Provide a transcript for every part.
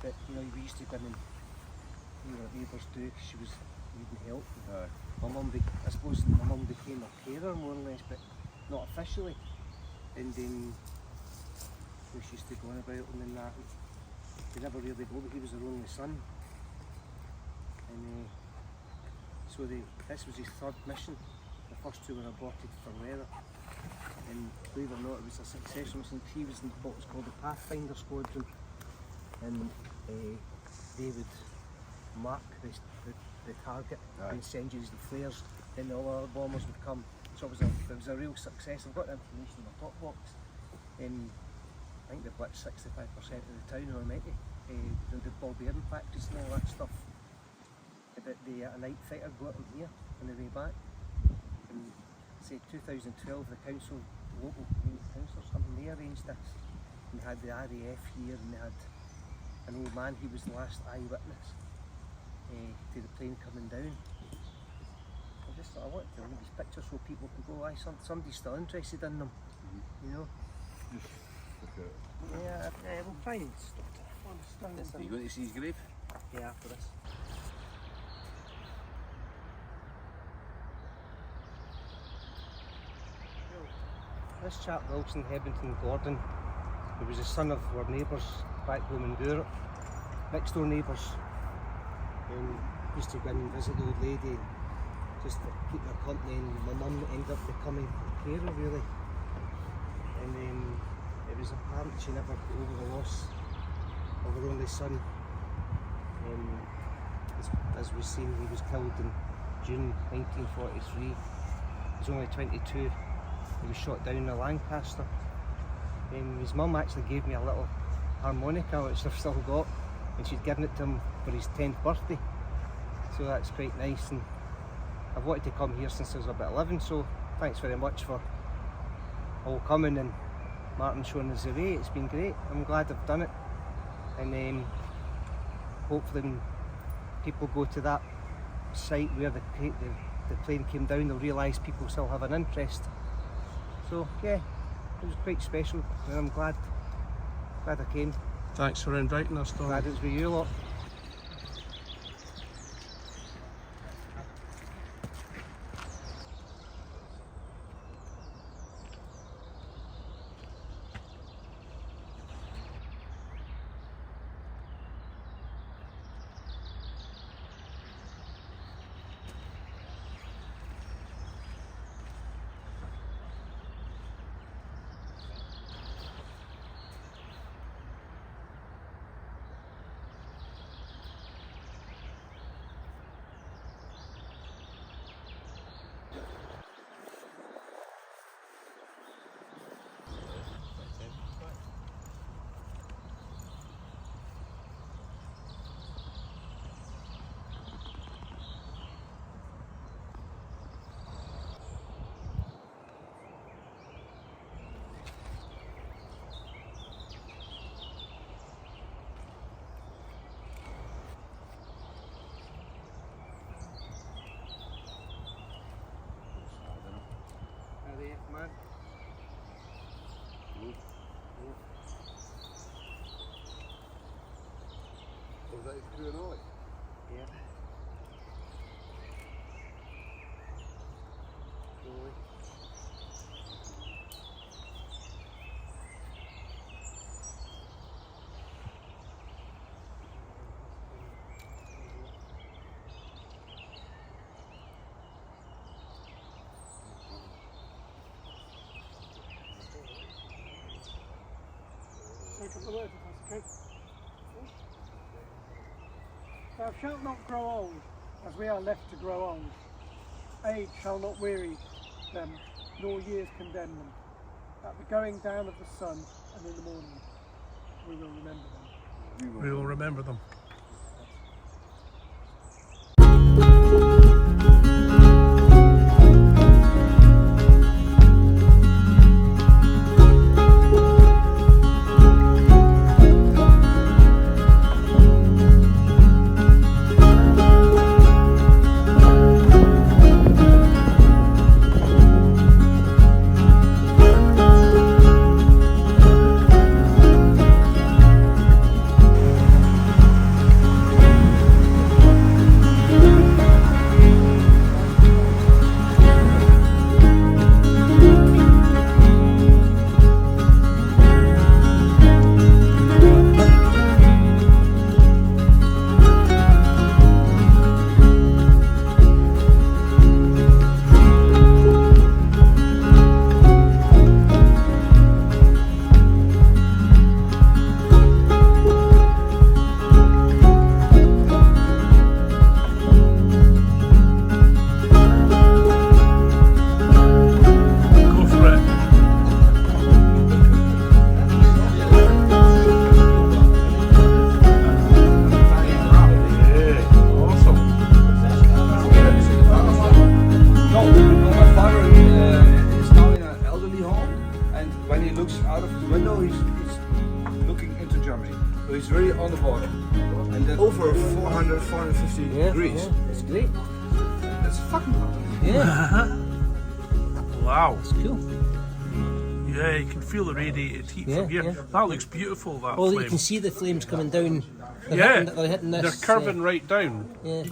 But we used to go in and what neighbours do because she was needing help. My mum, I suppose my mum became a carer more or less, but not officially. And then she used to go on about him and that. They never really go, but he was their only son. And so this was his third mission. The first two were aborted for weather. And believe it or not, it was a successful mission. He was in what was called the Pathfinder Squadron. And they would mark the target and send you the flares, then all the other bombers would come. So it was a real success. I've got the information in my top box. I think they blitzed 65% of the town, or 90. The ball bearing factories and all that stuff. But a night fighter got them here on the way back. In say 2012, the local community council or something, they arranged this. And they had the RAF here, and they had an old man. He was the last eyewitness to the plane coming down. I just thought I wanted to leave these pictures so people can go, somebody's still interested in them, Just look at it. Yeah, we'll try and stop it. Are you going to see his grave? Yeah, after this. This chap, Wilson Hebington Gordon, he was the son of our neighbours back home in Europe, next door neighbours. Used to go in and visit the old lady just to keep her company, and my mum ended up becoming a carer really. And it was apparent she never got over the loss of her only son. As we've seen, he was killed in June 1943. He was only 22. He was shot down in Lancaster. His mum actually gave me a little harmonica, which I've still got, and she'd given it to him for his 10th birthday. So that's quite nice, and I've wanted to come here since I was about 11, so thanks very much for all coming and Martin showing us the way. It's been great. I'm glad I've done it, and hopefully when people go to that site where the plane came down, they'll realise people still have an interest. So yeah, it was quite special, and I'm glad I came. Thanks for inviting us, Donald. Glad it was with you lot. Man. Was that his crew and I? Yeah. Joy. Say a couple of words if that's okay. Thou shalt not grow old, as we are left to grow old. Age shall not weary them, nor years condemn them. At the going down of the sun and in the morning, we will remember them. We will remember them. And then over 400, 450 degrees. Yeah, it's great. That's fucking hot. Yeah, Wow. it's cool. Yeah, you can feel the radiated heat Yeah, from here. yeah. That looks beautiful, that Well, flame. you can see the flames coming down. They're Yeah, hitting this. they're curving right down. Yeah.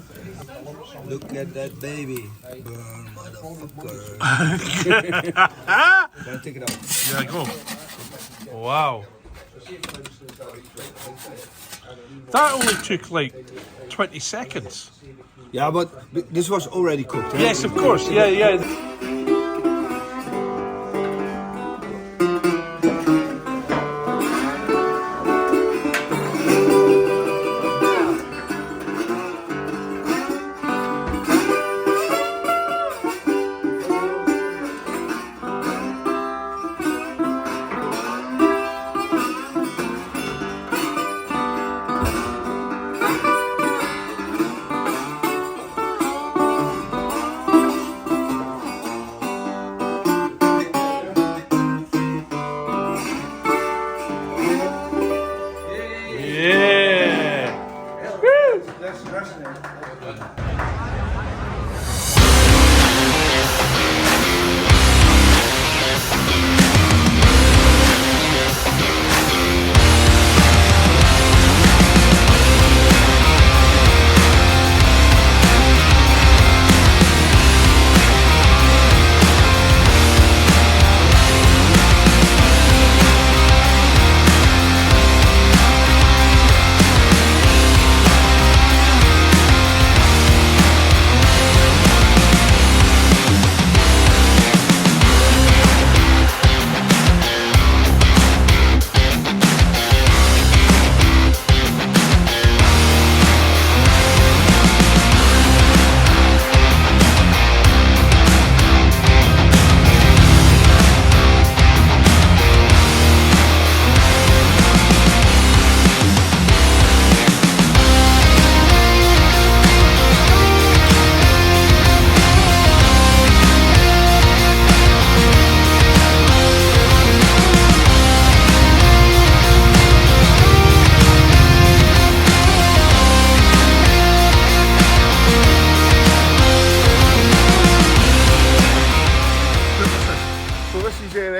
Look at that baby. Burn, motherfucker. Gotta take it out. Yeah, go. Wow. That only took like 20 seconds. Yeah, but this was already cooked. Eh? Yes, of course. Yeah, yeah.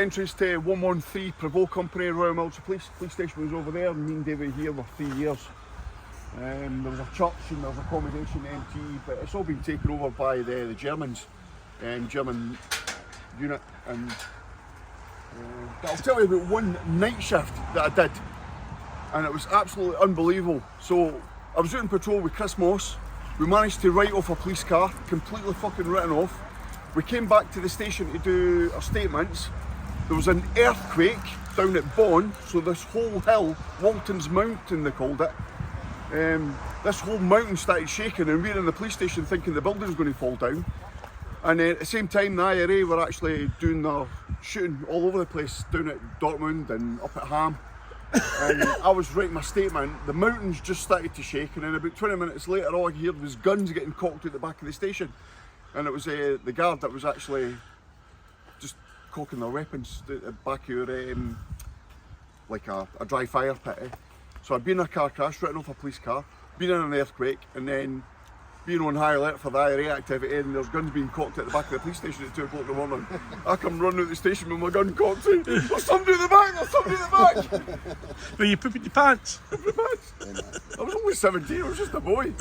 Entrance to 113 Prevost Company, Royal Military Police station was over there, and me and David here were 3 years. There was a church and there was accommodation empty, but it's all been taken over by the Germans, German unit. And I'll tell you about one night shift that I did, and it was absolutely unbelievable. So I was out on patrol with Chris Moss. We managed to write off a police car, completely fucking written off. We came back to the station to do our statements. There was an earthquake down at Bonn, so this whole hill, Walton's Mountain they called it, this whole mountain started shaking, and we were in the police station thinking the building was going to fall down. And at the same time the IRA were actually doing their shooting all over the place, down at Dortmund and up at Ham. And I was writing my statement, the mountains just started to shake, and then about 20 minutes later all I heard was guns getting cocked at the back of the station. And it was the guard that was actually just cocking their weapons at the back of like a dry fire pit. Eh? So I'd been in a car crash, written off a police car, been in an earthquake, and then being on high alert for the IRA activity, and there's guns being cocked at the back of the police station at 2 o'clock in the morning. I come running out the station with my gun cocked. There's somebody in the back, there's somebody in the back! Were you pooping your pants? I was only 17, I was just a boy.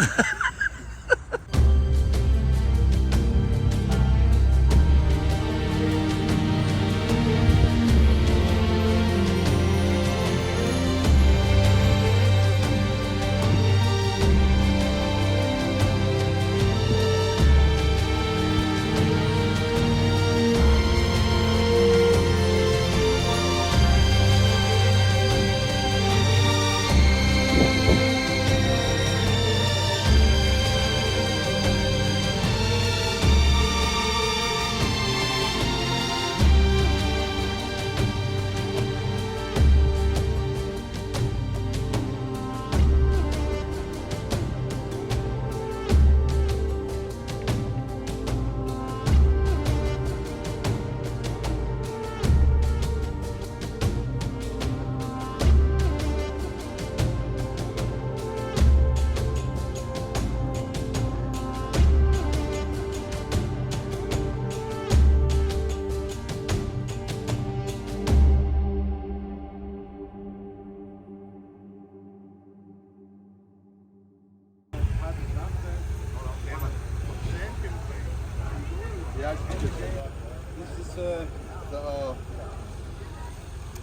This is the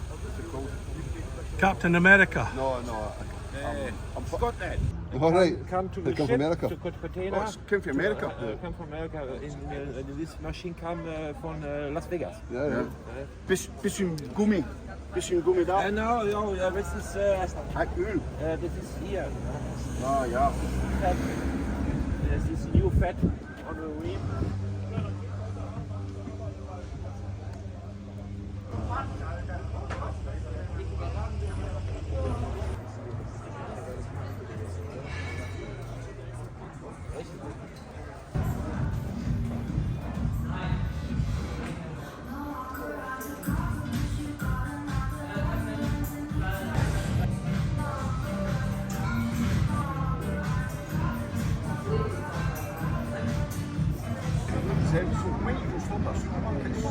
what's it called? Captain America. No, I'm Scotland. all right. Come to They the come ship from America. to container. Oh, it's came from America. Come from America. In this machine come from Las Vegas. Ja. Bisschen Gummi. Bisschen Gummi da. No, this is Öl. this is here. Ah, ja. Fat. This is new fat on the rim. Zijn zo mee gestopt als supermarkets.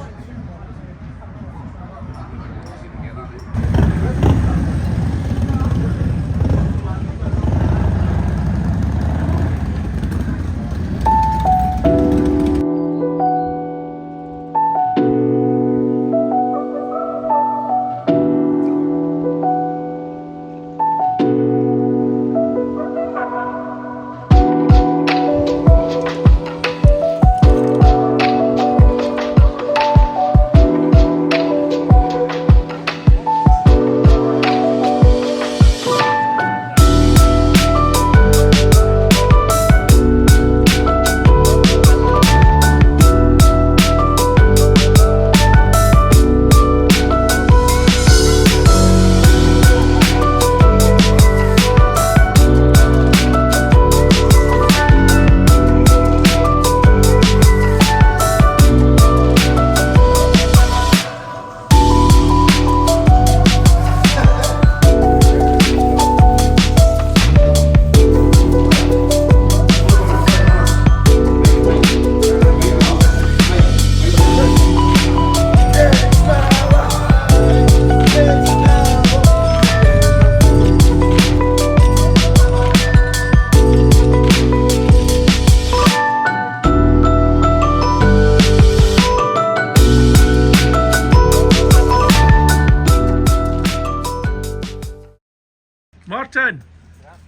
Martin,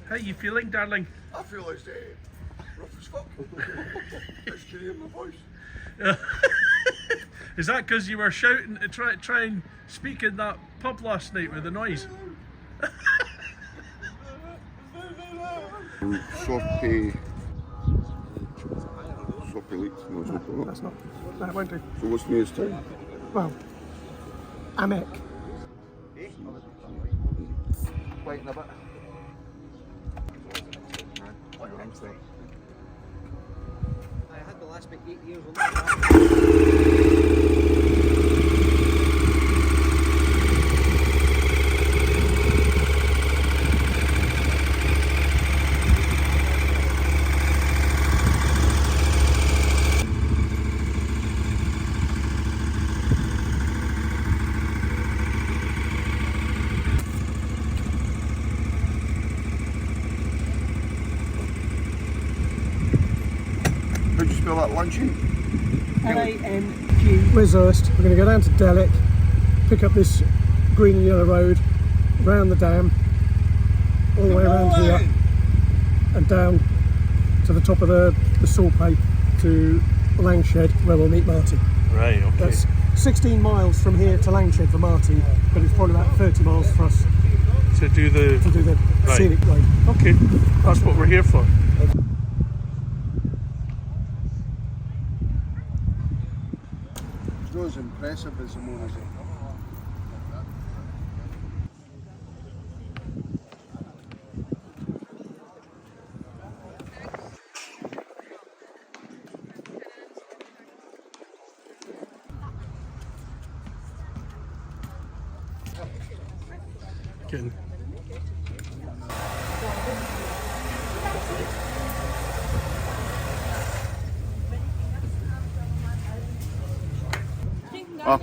how you feeling, darling? I feel it's rough as fuck. It's can you hear my voice? Is that because you were shouting to try and speak in that pub last night with the noise? Soppy leaks. No, it's not. That's not. That won't do. So what's the nearest town? Well, Amek. Waiting a bit. I had the last bit 8 years on How'd you spell that luncheon? L-A-N-G. We're Zurst. We're going to go down to Delic, pick up this green and yellow road, round the dam, all the way around here, and down to the top of the Sorpay to Langshed, where we'll meet Marty. Right, okay. That's 16 miles from here to Langshed for Marty, but it's probably about 30 miles for us To do the... to do the Right. scenic road. Okay, that's what we're here for. It's not as impressive as the Mona Lisa. Getting...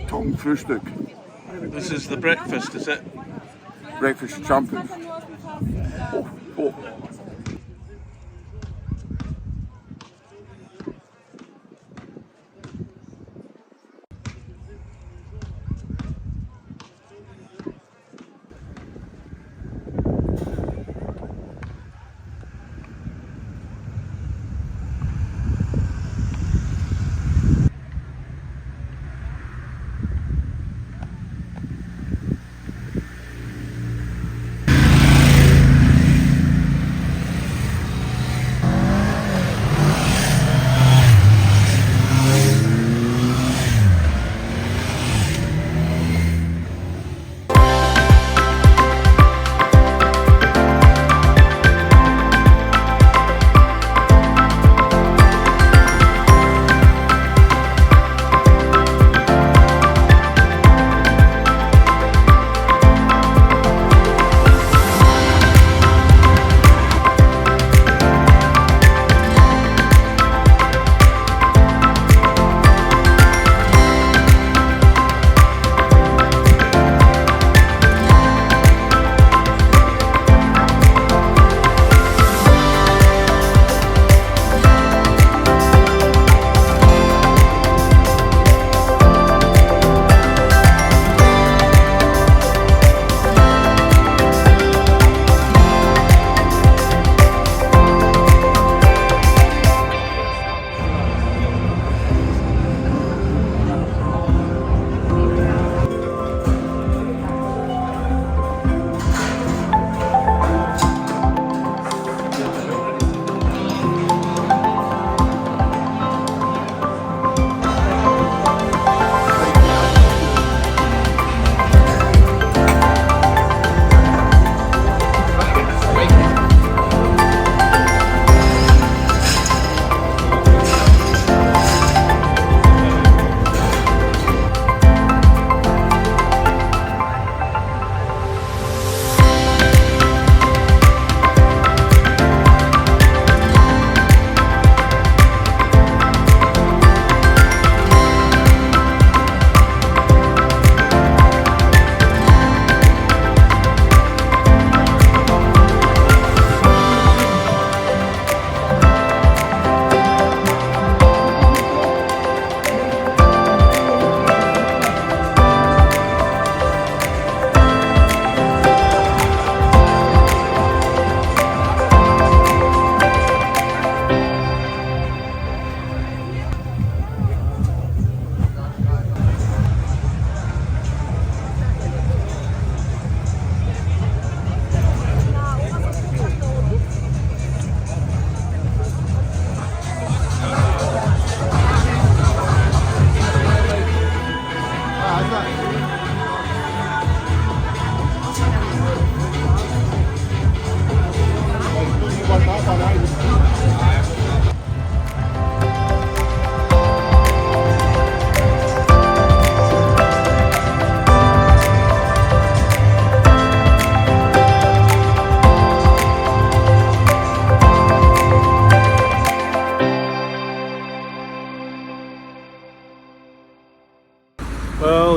Tom Frühstück. This is the breakfast, is it? Breakfast champion. Oh.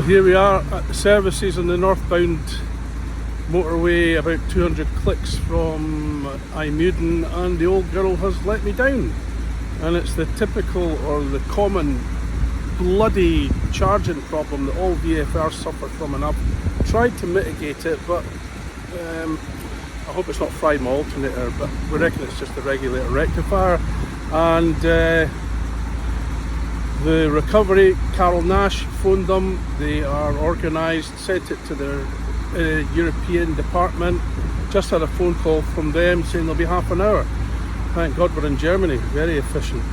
here we are at the services on the northbound motorway, about 200 clicks from Imuden, and the old girl has let me down. And it's the typical, or the common, bloody charging problem that all VFRs suffer from, and I've tried to mitigate it, but I hope it's not fried my alternator, but we reckon it's just the regulator rectifier. And the recovery, Carol Nash phoned them, they are organised, sent it to their European department, just had a phone call from them saying they'll be half an hour. Thank God we're in Germany, very efficient.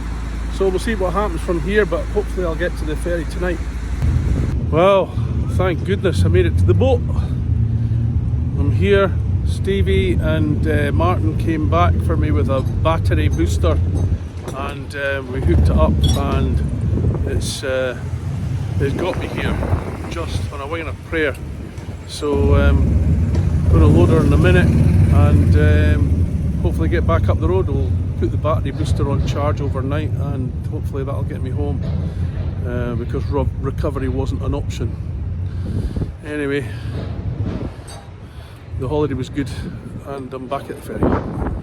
So we'll see what happens from here, but hopefully I'll get to the ferry tonight. Well, thank goodness I made it to the boat. I'm here. Stevie and Martin came back for me with a battery booster, and we hooked it up, and it's got me here just on a wing of prayer. So I'm going to load her in a minute and hopefully get back up the road. We'll put the battery booster on charge overnight, and hopefully that'll get me home, because recovery wasn't an option. Anyway, the holiday was good, and I'm back at the ferry.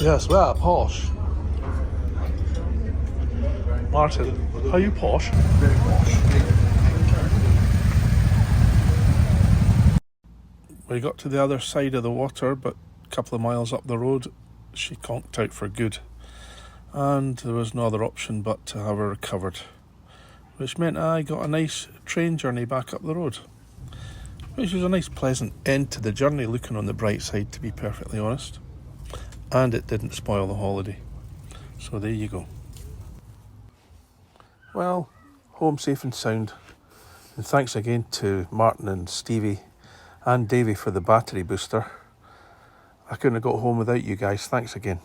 Yes, well, posh. Martin, are you posh? Very posh. We got to the other side of the water, but a couple of miles up the road, she conked out for good. And there was no other option but to have her recovered, which meant I got a nice train journey back up the road, which was a nice pleasant end to the journey, looking on the bright side, to be perfectly honest. And it didn't spoil the holiday. So there you go. Well, home safe and sound. And thanks again to Martin and Stevie and Davey for the battery booster. I couldn't have got home without you guys. Thanks again.